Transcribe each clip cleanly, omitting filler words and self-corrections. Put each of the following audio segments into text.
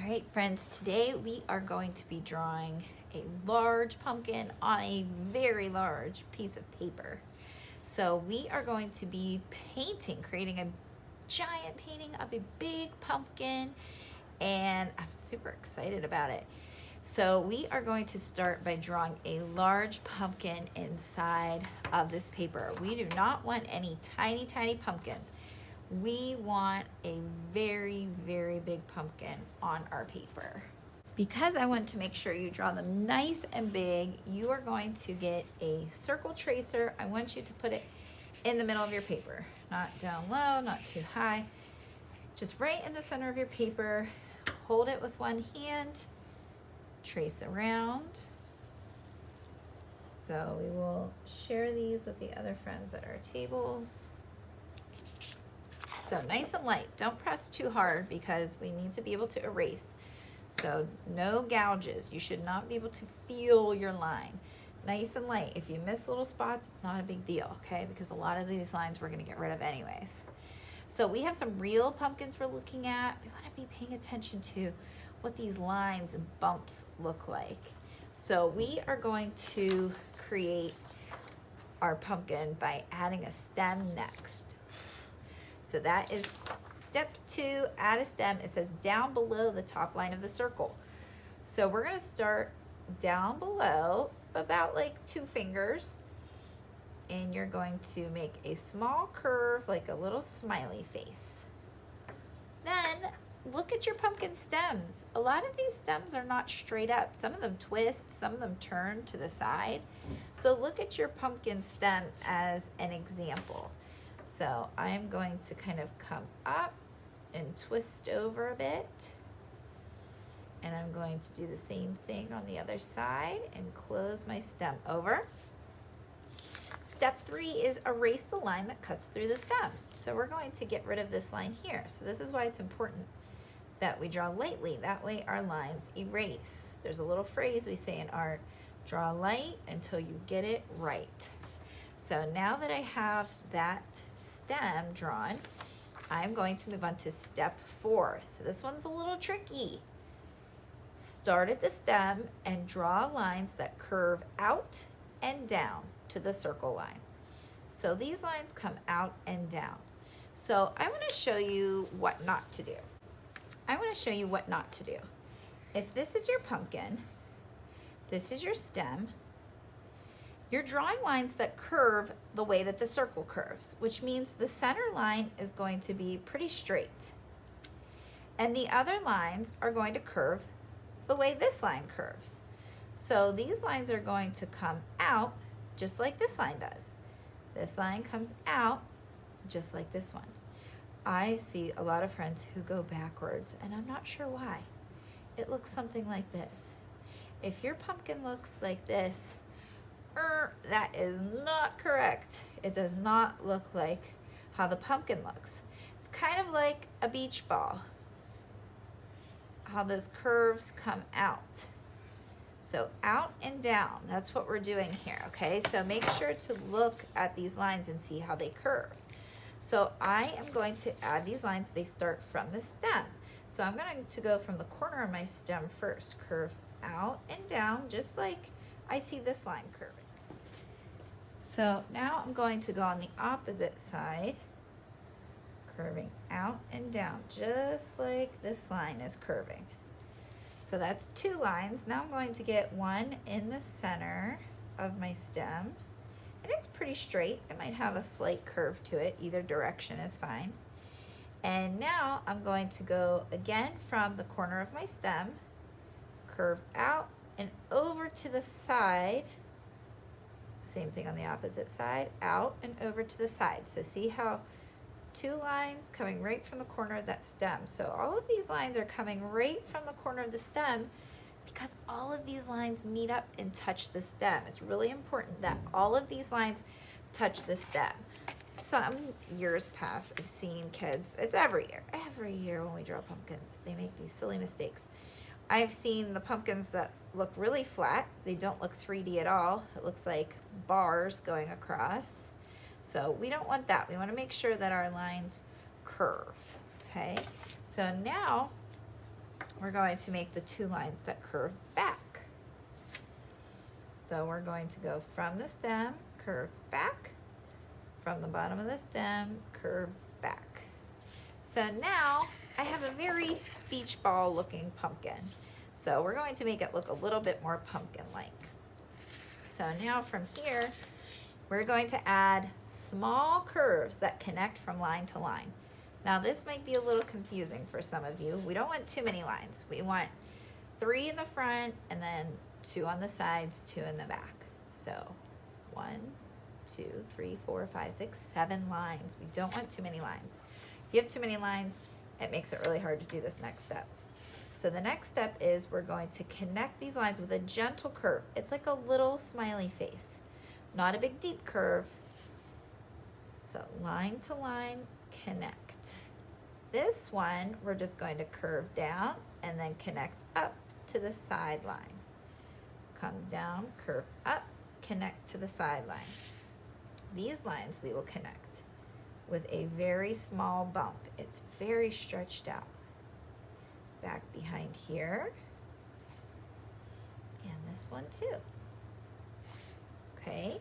right, friends, today we are going to be drawing a large pumpkin on a very large piece of paper. So we are going to be creating a giant painting of a big pumpkin, and I'm super excited about it. So we are going to start by drawing a large pumpkin inside of this paper. We do not want any tiny, tiny pumpkins. We want a very, very big pumpkin on our paper. Because I want to make sure you draw them nice and big, you are going to get a circle tracer. I want you to put it in the middle of your paper, not down low, not too high, just right in the center of your paper. Hold it with one hand, trace around. So we will share these with the other friends at our tables. So nice and light, don't press too hard because we need to be able to erase. So no gouges, you should not be able to feel your line. Nice and light. If you miss little spots, it's not a big deal, okay? Because a lot of these lines we're gonna get rid of anyways. So we have some real pumpkins we're looking at. We wanna be paying attention to what these lines and bumps look like. So we are going to create our pumpkin by adding a stem next. So that is step 2, add a stem. It says down below the top line of the circle. So we're gonna start down below about like 2 fingers, and you're going to make a small curve like a little smiley face. Then look at your pumpkin stems. A lot of these stems are not straight up. Some of them twist, some of them turn to the side. So look at your pumpkin stem as an example. So I'm going to kind of come up and twist over a bit. And I'm going to do the same thing on the other side and close my stem over. Step 3 is erase the line that cuts through the stem. So we're going to get rid of this line here. So this is why it's important that we draw lightly. That way our lines erase. There's a little phrase we say in art, draw light until you get it right. So now that I have that stem drawn, I'm going to move on to step 4. So this one's a little tricky. Start at the stem and draw lines that curve out and down to the circle line. So these lines come out and down. So I want to show you what not to do. If this is your pumpkin, this is your stem, you're drawing lines that curve the way that the circle curves, which means the center line is going to be pretty straight. And the other lines are going to curve the way this line curves. So these lines are going to come out just like this line does. This line comes out just like this one. I see a lot of friends who go backwards, and I'm not sure why. It looks something like this. If your pumpkin looks like this, that is not correct. It does not look like how the pumpkin looks. It's kind of like a beach ball, how those curves come out. So out and down, that's what we're doing here, okay? So make sure to look at these lines and see how they curve. So I am going to add these lines. They start from the stem. So I'm going to go from the corner of my stem first, curve out and down, just like I see this line curving. So now I'm going to go on the opposite side, curving out and down, just like this line is curving. So that's 2 lines. Now I'm going to get one in the center of my stem, and it's pretty straight. It might have a slight curve to it. Either direction is fine. And now I'm going to go again from the corner of my stem, curve out and over to the side. Same thing on the opposite side, out and over to the side. So see how 2 lines coming right from the corner of that stem. So all of these lines are coming right from the corner of the stem because all of these lines meet up and touch the stem. It's really important that all of these lines touch the stem. Some years past, I've seen kids, it's every year when we draw pumpkins, they make these silly mistakes. I've seen the pumpkins that look really flat. They don't look 3D at all. It looks like bars going across. So we don't want that. We want to make sure that our lines curve, okay? So now we're going to make the 2 lines that curve back. So we're going to go from the stem, curve back, from the bottom of the stem, curve back. So now I have a very beach ball looking pumpkin. So we're going to make it look a little bit more pumpkin-like. So now from here, we're going to add small curves that connect from line to line. Now this might be a little confusing for some of you. We don't want too many lines. We want 3 in the front and then 2 on the sides, 2 in the back. So 1, 2, 3, 4, 5, 6, 7 lines. We don't want too many lines. If you have too many lines, it makes it really hard to do this next step. So the next step is we're going to connect these lines with a gentle curve. It's like a little smiley face, not a big deep curve. So line to line, connect. This one, we're just going to curve down and then connect up to the side line. Come down, curve up, connect to the side line. These lines we will connect with a very small bump. It's very stretched out. Back behind here. And this one too. Okay,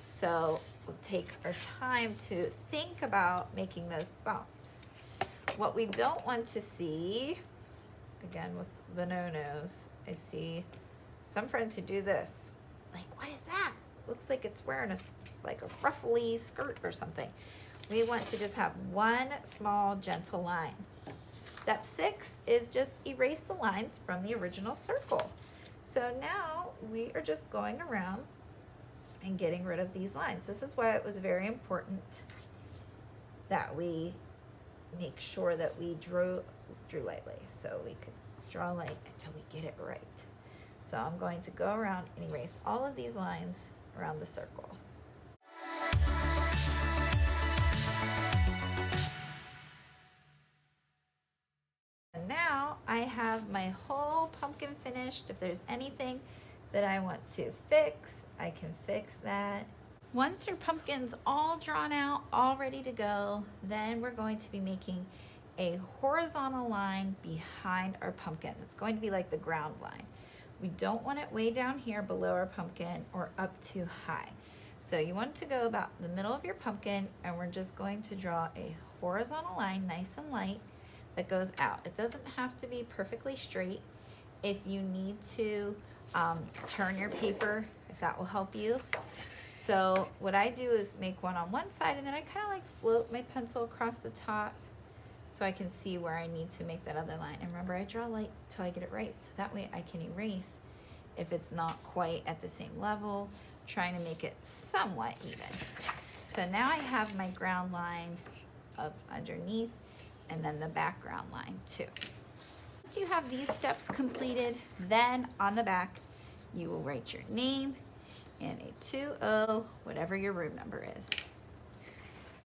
so we'll take our time to think about making those bumps. What we don't want to see, again with the no-nos, I see some friends who do this. Like, what is that? Looks like it's wearing like a ruffly skirt or something. We want to just have one small gentle line. Step 6 is just erase the lines from the original circle. So now we are just going around and getting rid of these lines. This is why it was very important that we make sure that we drew lightly, so we could draw light until we get it right. So I'm going to go around and erase all of these lines around the circle. And now I have my whole pumpkin finished. If there's anything that I want to fix, I can fix that. Once your pumpkin's all drawn out, all ready to go, then we're going to be making a horizontal line behind our pumpkin. It's going to be like the ground line. We don't want it way down here below our pumpkin or up too high. So you want to go about the middle of your pumpkin, and we're just going to draw a horizontal line, nice and light, that goes out. It doesn't have to be perfectly straight. If you need to turn your paper, if that will help you. So what I do is make one on one side, and then I kind of like float my pencil across the top so I can see where I need to make that other line. And remember, I draw light till I get it right, so that way I can erase if it's not quite at the same level, trying to make it somewhat even. So now I have my ground line up underneath, and then the background line too. Once you have these steps completed, then on the back, you will write your name and a 2-0, whatever your room number is.